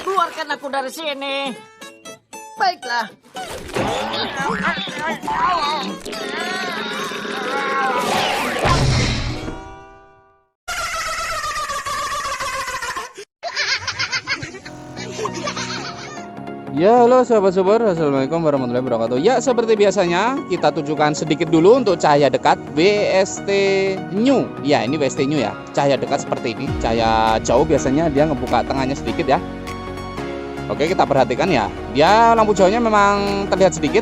Keluarkan aku dari sini. Baiklah. Ya, halo sahabat super, assalamualaikum warahmatullahi wabarakatuh. Ya, seperti biasanya kita tunjukkan sedikit dulu untuk cahaya dekat WST New. Ya, ini WST New ya. Cahaya dekat seperti ini. Cahaya jauh biasanya dia ngebuka tengahnya sedikit ya. Oke, kita perhatikan ya. Dia lampu jauhnya memang terlihat sedikit.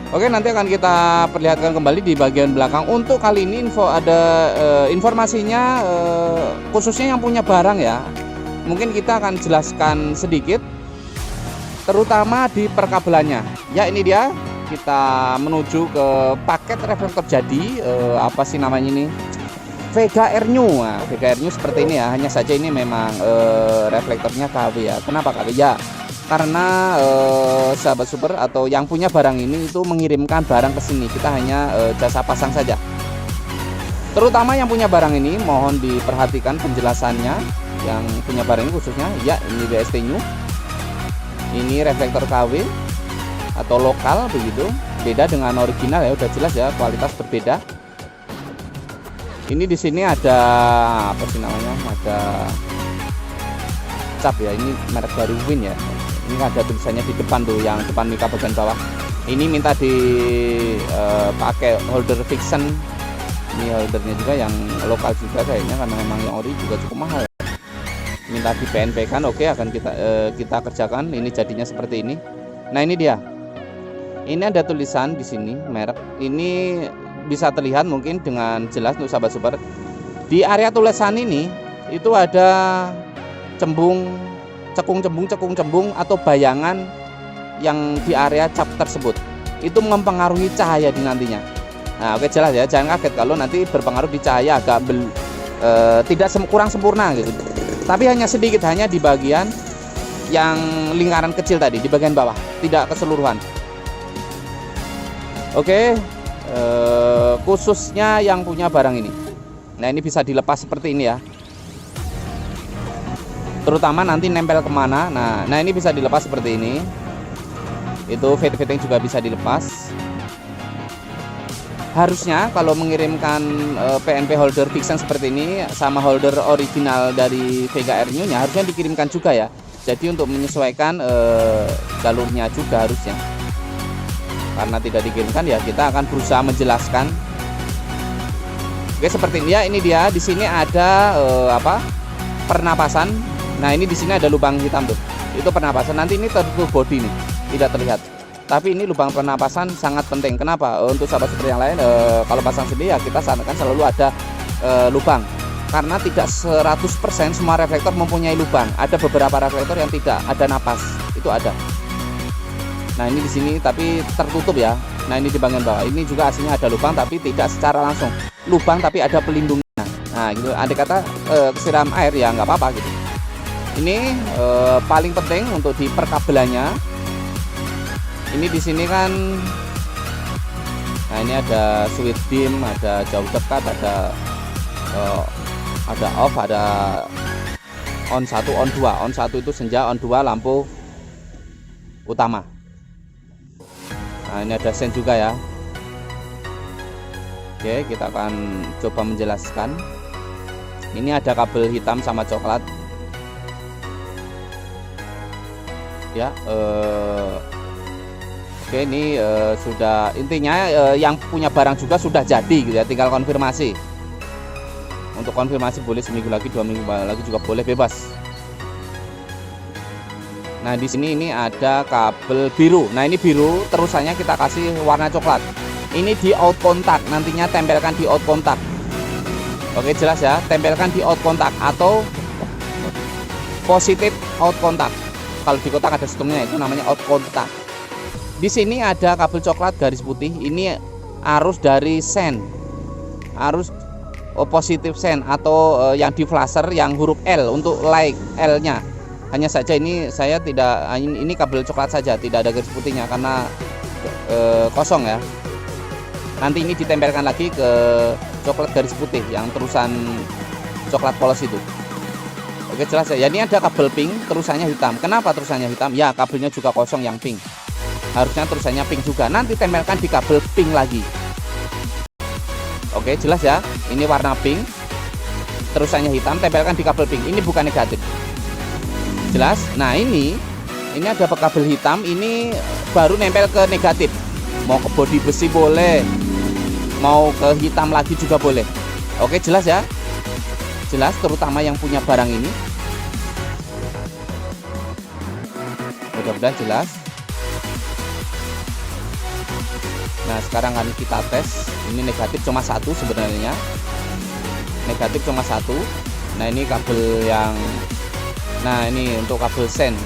Oke, nanti akan kita perlihatkan kembali di bagian belakang. Untuk kali ini informasinya khususnya yang punya barang ya. Mungkin kita akan jelaskan sedikit, terutama di perkabelannya. Ya, ini dia. Kita menuju ke paket reflektor jadi apa sih namanya ini? Vega Air New. Nah, Vega Air New seperti ini ya. Hanya saja ini memang reflektornya KW ya. Kenapa KW? Ya, karena sahabat super atau yang punya barang ini itu mengirimkan barang ke sini. Kita hanya jasa pasang saja. Terutama yang punya barang ini mohon diperhatikan penjelasannya. Yang punya barang ini khususnya ya, ini WST New. Ini reflektor KW atau lokal begitu, beda dengan original ya, udah jelas ya, kualitas berbeda. Ini di sini ada apa sih namanya? Ada cap ya, ini merek baru Win ya. Ini ada tulisannya di depan tuh, yang depan mika bagian bawah. Ini minta dipakai holder fiction. Ini holdernya juga yang lokal juga kayaknya, karena memang yang ori juga cukup mahal. Minta di PNP kan, oke, akan kita kerjakan. Ini jadinya seperti ini. Nah, ini dia. Ini ada tulisan di sini merek. Ini bisa terlihat mungkin dengan jelas untuk sahabat super. Di area tulisan ini itu ada cekung cembung atau bayangan yang di area cap tersebut. Itu mempengaruhi cahaya di nantinya. Nah, oke, jelas ya. Jangan kaget kalau nanti berpengaruh di cahaya agak kurang sempurna gitu. Tapi hanya sedikit, hanya di bagian yang lingkaran kecil tadi, di bagian bawah, tidak keseluruhan. Oke, khususnya yang punya barang ini. Nah, ini bisa dilepas seperti ini ya. Terutama nanti nempel kemana. Nah ini bisa dilepas seperti ini. Itu fitting juga bisa dilepas. Harusnya kalau mengirimkan PNP holder fiction seperti ini sama holder original dari Vega Air New nya harusnya dikirimkan juga ya. Jadi untuk menyesuaikan jalurnya juga harusnya. Karena tidak dikirimkan ya kita akan berusaha menjelaskan. Oke, seperti ini ya. Ini dia, di sini ada pernapasan. Nah, ini di sini ada lubang hitam tuh. Itu pernapasan. Nanti ini tertutup bodi nih, tidak terlihat. Tapi ini lubang pernapasan sangat penting. Kenapa? Untuk sahabat seperti yang lain, kalau pasang sendiri ya kita sarankan selalu ada lubang. Karena tidak 100% semua reflektor mempunyai lubang. Ada beberapa reflektor yang tidak ada napas. Itu ada. Nah, ini di sini tapi tertutup ya. Nah, ini di bagian bawah. Ini juga aslinya ada lubang tapi tidak secara langsung. Lubang tapi ada pelindungnya. Nah, gitu. Andai kata kesiram air ya nggak apa-apa gitu. Ini paling penting untuk di perkabelannya. Ini di sini kan, nah ini ada switch dim, ada jauh dekat, ada off, ada on 1, on 2. On 1 itu senja, on 2 lampu utama. Nah, ini ada sen juga ya. Oke, kita akan coba menjelaskan. Ini ada kabel hitam sama coklat. Ya, oke, ini sudah intinya yang punya barang juga sudah jadi gitu ya, tinggal konfirmasi. Untuk konfirmasi boleh seminggu lagi, 2 minggu lagi juga boleh, bebas. Nah, di sini ini ada kabel biru. Nah, ini biru, terusannya kita kasih warna coklat. Ini di out kontak, nantinya tempelkan di out kontak. Oke, jelas ya, tempelkan di out kontak atau positif out kontak. Kalau di kotak ada setungnya itu namanya out kontak. Di sini ada kabel coklat garis putih. Ini arus dari sen, arus positif sen atau yang di flasher yang huruf L untuk like L-nya. Hanya saja ini saya tidak, ini kabel coklat saja, tidak ada garis putihnya karena kosong ya. Nanti ini ditempelkan lagi ke coklat garis putih yang terusan coklat polos itu. Oke, Oke, jelas ya. Ya, ini ada kabel pink, terusannya hitam. Kenapa terusannya hitam? Ya, kabelnya juga kosong yang pink. Harusnya terusannya pink juga. Nanti tempelkan di kabel pink lagi. Oke, jelas ya. Ini warna pink, terusannya hitam, tempelkan di kabel pink. Ini bukan negatif. Jelas? Nah, ini ada kabel hitam, ini baru nempel ke negatif. Mau ke bodi besi boleh, mau ke hitam lagi juga boleh. Oke, jelas ya. Jelas, terutama yang punya barang ini. Mudah-mudahan jelas. Nah, sekarang kan kita tes. Ini negatif cuma satu sebenarnya. Negatif cuma satu. Nah, ini kabel yang, nah ini untuk kabel sen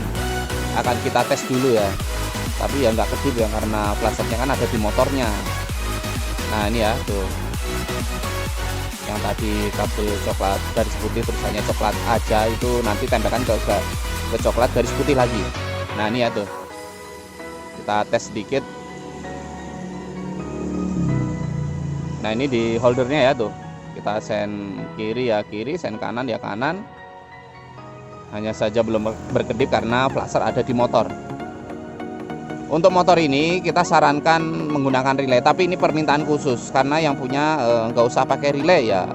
akan kita tes dulu ya. Tapi ya nggak kedip ya, karena flashernya kan ada di motornya. Nah, ini ya tuh, yang tadi kabel coklat garis putih terusannya coklat aja, itu nanti tempelkan ke coklat garis putih lagi. Nah, ini ya tuh, kita tes sedikit. Nah, ini di holdernya ya tuh, kita sen kiri ya kiri, sen kanan ya kanan. Hanya saja belum berkedip karena flasher ada di motor. Untuk motor ini kita sarankan menggunakan relay, tapi ini permintaan khusus karena yang punya nggak usah pakai relay ya.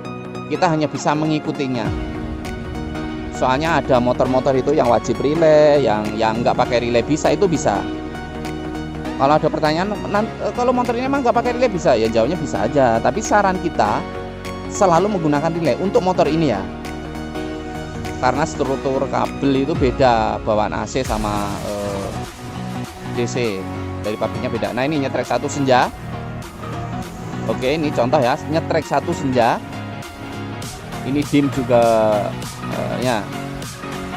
Kita hanya bisa mengikutinya. Soalnya ada motor-motor itu yang wajib relay, yang nggak pakai relay bisa, itu bisa. Kalau ada pertanyaan, kalau motor ini emang nggak pakai relay bisa? Ya jawabnya bisa aja. Tapi saran kita selalu menggunakan relay untuk motor ini ya. Karena struktur kabel itu beda, bawaan AC sama DC dari pabriknya beda. Nah, ini nyetrek satu senja. Oke, ini contoh ya, nyetrek satu senja. Ini dim juga ya.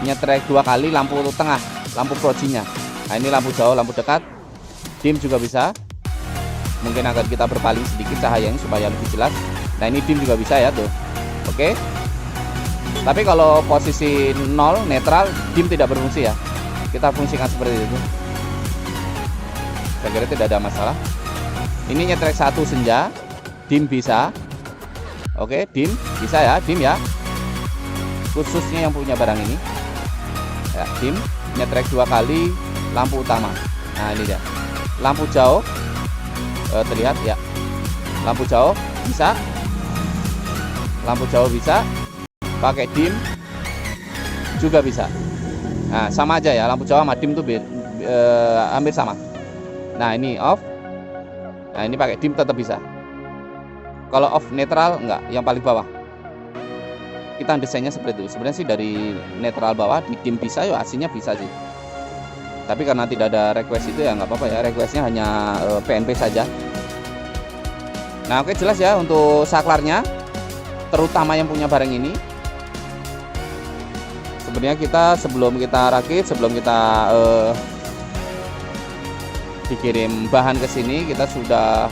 Nyetrek 2 kali lampu tengah, lampu projinya. Nah, ini lampu jauh, lampu dekat. Dim juga bisa. Mungkin akan kita berpaling sedikit cahayanya supaya lebih jelas. Nah, ini dim juga bisa ya tuh. Oke. Tapi kalau posisi 0 netral, dim tidak berfungsi ya. Kita fungsikan seperti itu. Saya kira tidak ada masalah. Ini nyetrek satu senja, dim bisa. Oke, dim bisa ya, dim ya. Khususnya yang punya barang ini. Ya, dim, nyetrek 2 kali lampu utama. Nah, ini dia. Lampu jauh terlihat ya. Lampu jauh bisa. Lampu jauh bisa. Pakai dim juga bisa. Nah, sama aja ya, lampu jauh sama dim tuh hampir sama. Nah, ini off. Nah, ini pakai dim tetap bisa. Kalau off netral enggak, yang paling bawah. Kita desainnya seperti itu. Sebenarnya sih dari netral bawah di dim bisa, ya aslinya bisa sih. Tapi karena tidak ada request itu ya nggak apa-apa ya, requestnya hanya PNP saja. Nah, oke, jelas ya untuk saklarnya, terutama yang punya barang ini. Sebenarnya kita sebelum kita rakit, sebelum kita dikirim bahan ke sini, kita sudah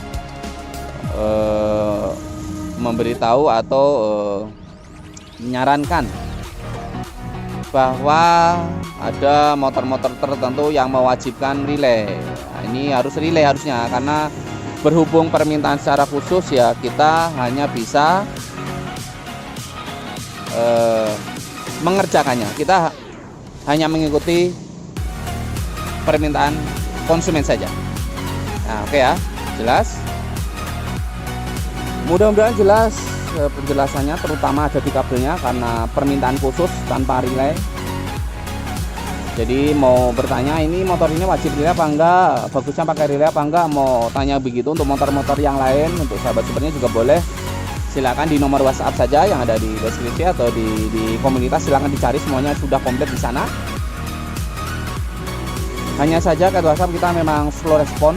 memberitahu atau menyarankan bahwa ada motor-motor tertentu yang mewajibkan relay. Nah, ini harus relay harusnya, karena berhubung permintaan secara khusus ya, kita hanya bisa mengerjakannya. Kita hanya mengikuti permintaan konsumen saja. Nah, oke ya, jelas. Mudah-mudahan jelas penjelasannya, terutama ada di kabelnya karena permintaan khusus tanpa relay. Jadi mau bertanya ini motor ini wajib relay apa enggak, bagusnya pakai relay apa enggak, mau tanya begitu untuk motor-motor yang lain, untuk sahabat supernya juga boleh. Silakan di nomor WhatsApp saja yang ada di deskripsi atau di komunitas, silakan dicari, semuanya sudah komplit di sana. Hanya saja ke WhatsApp kita memang slow respon.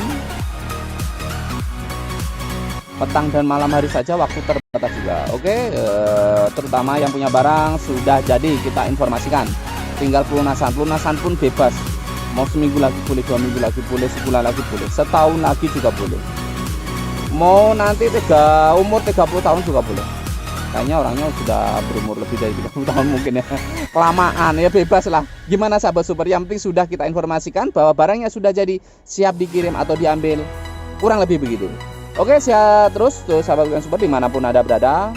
Petang dan malam hari saja waktu terbatas juga. Oke, terutama yang punya barang sudah jadi kita informasikan. Tinggal pelunasan pun bebas. Mau seminggu lagi boleh, 2 minggu lagi boleh, sebulan lagi boleh, setahun lagi juga boleh. Mau nanti umur 30 tahun juga boleh. Kayaknya orangnya sudah berumur lebih dari 30 tahun mungkin ya. Kelamaan ya, bebas lah. Gimana sahabat super, yang penting sudah kita informasikan bahwa barangnya sudah jadi, siap dikirim atau diambil. Kurang lebih begitu. Oke, sehat terus tuh sahabat super dimanapun ada berada.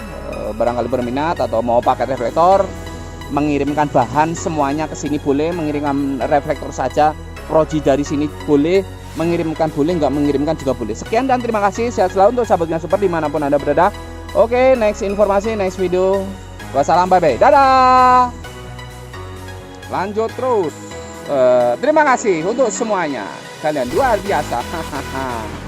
Barangkali berminat atau mau paket reflektor, mengirimkan bahan semuanya ke sini boleh, mengirimkan reflektor saja proji dari sini boleh, mengirimkan boleh, nggak mengirimkan juga boleh. Sekian dan terima kasih, sehat selalu untuk sahabat Super dimanapun Anda berada. Oke, next informasi, next video. Wassalam, bye bye, dadah. Lanjut terus. Terima kasih untuk semuanya, kalian luar biasa. Hahaha.